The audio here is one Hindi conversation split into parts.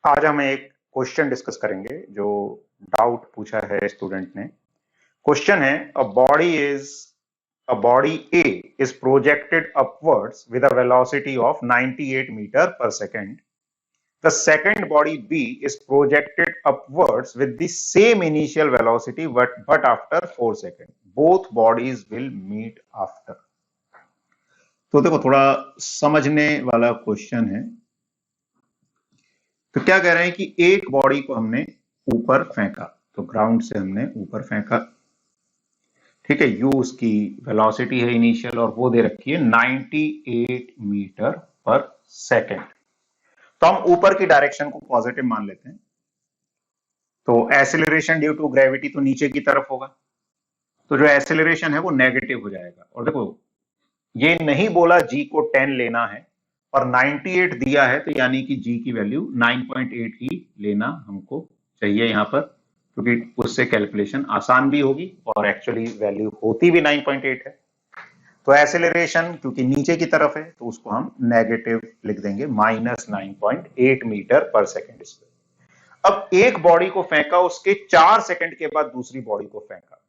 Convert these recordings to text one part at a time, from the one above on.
आज हम एक क्वेश्चन डिस्कस करेंगे जो डाउट पूछा है स्टूडेंट ने। क्वेश्चन है a body A is projected upwards with a velocity of 98 meter per second. The second body B is projected upwards with the same initial velocity but after 4 seconds. Both bodies will meet after. तो देखो थोड़ा समझने वाला क्वेश्चन है। तो क्या कह रहे हैं कि एक बॉडी को हमने ऊपर फेंका, तो ग्राउंड से हमने ऊपर फेंका, ठीक है। यू उसकी वेलोसिटी है इनिशियल और वो दे रखी है 98 मीटर पर सेकेंड। तो हम ऊपर की डायरेक्शन को पॉजिटिव मान लेते हैं, तो एसिलरेशन ड्यू टू ग्रेविटी तो नीचे की तरफ होगा, तो जो एसिलरेशन है वो नेगेटिव हो जाएगा। और देखो ये नहीं बोला जी को 10 लेना है और 98 दिया है, तो यानी कि जी की वैल्यू 9.8 ही लेना हमको चाहिए यहां पर, क्योंकि उससे कैलकुलेशन आसान भी होगी और एक्चुअली वैल्यू होती भी 9.8 है। तो एसेलरेशन क्योंकि नीचे की तरफ है तो उसको हम नेगेटिव लिख देंगे, -9.8 मीटर पर सेकेंड स्क्वायर। अब एक बॉडी को फेंका, उसके 4 सेकंड के बाद दूसरी बॉडी को फेंका,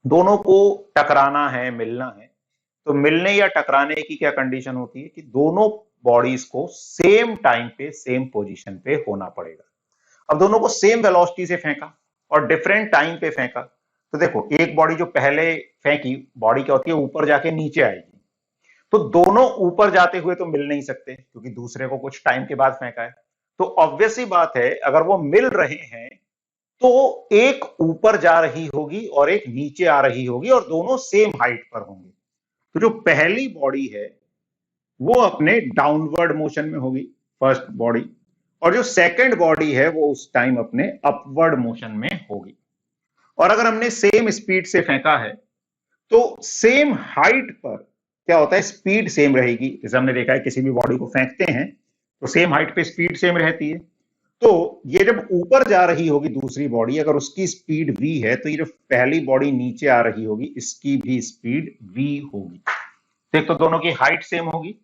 दोनों को टकराना है, मिलना है। तो मिलने या टकराने की क्या कंडीशन होती है कि दोनों बॉडीज को सेम टाइम पे सेम पोजीशन पे होना पड़ेगा। अब दोनों को सेम वेलोसिटी से फेंका और डिफरेंट टाइम पे फेंका, तो देखो एक बॉडी जो पहले फेंकी बॉडी क्या होती है, ऊपर जाके नीचे आएगी। तो दोनों ऊपर जाते हुए तो मिल नहीं सकते क्योंकि दूसरे को कुछ टाइम के बाद फेंका है। तो ऑब्वियस सी बात है अगर वो मिल रहे हैं तो एक ऊपर जा रही होगी और एक नीचे आ रही होगी और दोनों सेम हाइट पर होंगे। तो जो पहली बॉडी है वो अपने डाउनवर्ड मोशन में होगी, फर्स्ट बॉडी, और जो सेकंड बॉडी है वो उस टाइम अपने अपवर्ड मोशन में होगी। और अगर हमने सेम स्पीड से फेंका है तो सेम हाइट पर क्या होता है, स्पीड सेम रहेगी। जैसे हमने देखा है किसी भी बॉडी को फेंकते हैं तो सेम हाइट पे स्पीड सेम रहती है। तो ये जब ऊपर जा रही होगी दूसरी बॉडी, अगर उसकी स्पीड v है, तो ये जो पहली बॉडी नीचे आ रही होगी इसकी भी स्पीड v होगी। देख, तो दोनों की हाइट सेम होगी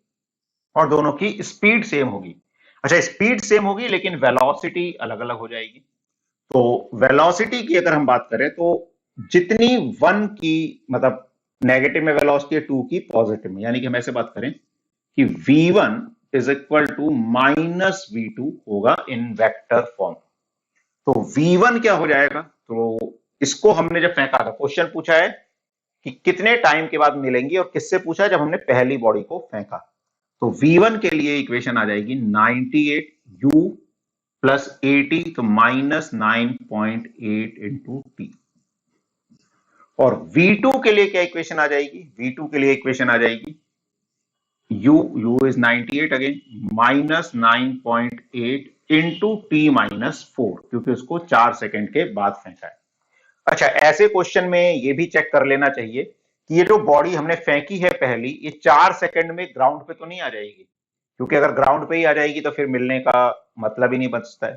और दोनों की स्पीड सेम होगी। अच्छा, स्पीड सेम होगी लेकिन वेलोसिटी अलग अलग हो जाएगी। तो वेलोसिटी की अगर हम बात करें तो जितनी 1 की मतलब नेगेटिव में वेलोसिटी है 2 की पॉजिटिव में, यानी कि हम ऐसे बात करें कि v1 is equal to -v2 होगा इन वेक्टर फॉर्म। तो v1 क्या हो जाएगा, तो इसको हमने जब फेंका था, क्वेश्चन पूछा है कि कितने टाइम के बाद मिलेंगी, और किससे पूछा है, जब हमने पहली बॉडी को फेंका। तो v1 के लिए इक्वेशन आ जाएगी 98u प्लस 80, तो -9.8 इंटू टी। और v2 के लिए क्या इक्वेशन आ जाएगी, v2 के लिए इक्वेशन आ जाएगी u is 98 again, -9.8 into T -4, क्योंकि उसको 4 सेकंड के बाद फेंका है। अच्छा, ऐसे क्वेश्चन में ये भी चेक कर लेना चाहिए कि ये जो बॉडी हमने फेंकी है पहली, ये 4 सेकंड में ग्राउंड पे तो नहीं आ जाएगी, क्योंकि अगर ग्राउंड पे ही आ जाएगी तो फिर मिलने का मतलब ही नहीं बचता है।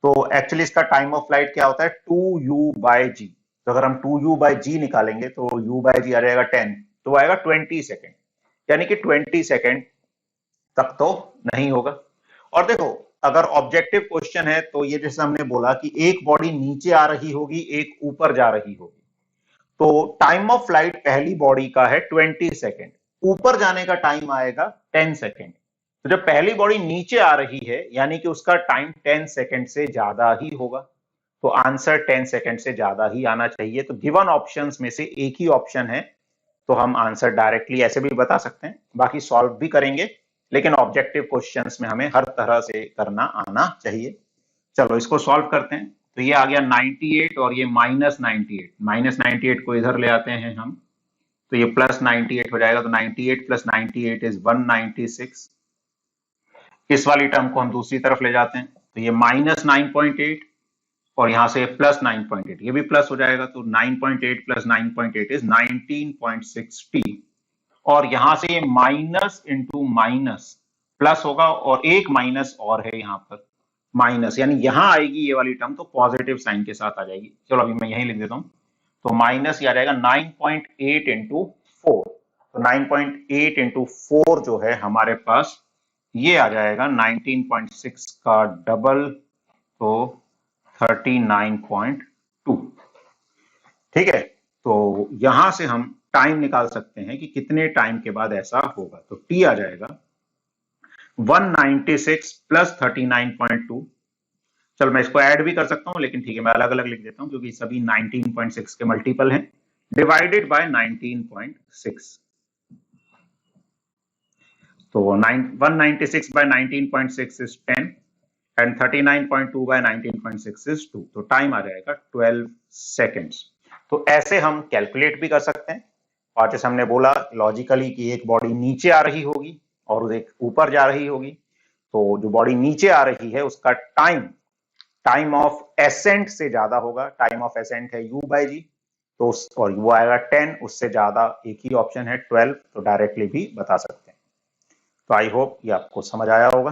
तो एक्चुअली इसका टाइम ऑफ फ्लाइट क्या होता है, 2u/g। तो अगर हम 2u/g निकालेंगे तो u/g आ जाएगा 10, तो आएगा 20 सेकेंड, यानी कि 20 सेकेंड तक तो नहीं होगा। और देखो अगर ऑब्जेक्टिव क्वेश्चन है तो ये जैसे हमने बोला कि एक बॉडी नीचे आ रही होगी, एक ऊपर जा रही होगी, तो टाइम ऑफ फ्लाइट पहली बॉडी का है 20 सेकेंड, ऊपर जाने का टाइम आएगा 10 सेकेंड। तो जब पहली बॉडी नीचे आ रही है यानी कि उसका टाइम 10 सेकेंड से ज्यादा ही होगा, तो आंसर 10 सेकेंड से ज्यादा ही आना चाहिए। तो गिवन ऑप्शंस में से एक ही ऑप्शन है, तो हम आंसर डायरेक्टली ऐसे भी बता सकते हैं, बाकी सॉल्व भी करेंगे, लेकिन ऑब्जेक्टिव क्वेश्चंस में हमें हर तरह से करना आना चाहिए। चलो इसको सॉल्व करते हैं। तो ये आ गया 98 और ये -98, -98 को इधर ले आते हैं हम, तो ये +98 हो जाएगा। तो 98 + 98 इज 196। इस वाली टर्म को हम दूसरी तरफ ले जाते हैं, तो ये -9.8 और यहां से +9.8, ये भी प्लस हो जाएगा। तो 9.8 + 9.8 इज 19.6t। और यहां से ये माइनस इंटू माइनस प्लस होगा, और एक माइनस और है यहां पर, माइनस, यानी यहां आएगी ये वाली टर्म तो पॉजिटिव साइन के साथ आ जाएगी। चलो अभी मैं यहीं लिख देता हूं, तो माइनस ये आ जाएगा 9.8 इंटू 4। तो 9.8 इंटू 4 जो है हमारे पास ये आ जाएगा 19.6 का डबल, तो 39.2। ठीक है, तो यहां से हम टाइम निकाल सकते हैं कि कितने टाइम के बाद ऐसा होगा। तो टी आ जाएगा 196 प्लस 39.2। चलो मैं इसको ऐड भी कर सकता हूं, लेकिन ठीक है मैं अलग अलग लिख देता हूं क्योंकि सभी 19.6 के मल्टीपल हैं, डिवाइडेड बाय 19.6। तो 196 by 19.6 is 10 and 39.2 by 19.6 is 2। तो टाइम आ जाएगा 12 सेकेंड्स। तो ऐसे हम कैलकुलेट भी कर सकते हैं। और जैसे हमने बोला लॉजिकली कि एक बॉडी नीचे आ रही होगी और एक ऊपर जा रही होगी, तो जो बॉडी नीचे आ रही है उसका टाइम ऑफ एसेंट से ज्यादा होगा। टाइम ऑफ एसेंट है u बाई जी, तो और वो आएगा 10, उससे ज्यादा एक ही ऑप्शन है 12, तो डायरेक्टली भी बता सकते हैं। तो आई होप ये आपको समझ आया होगा।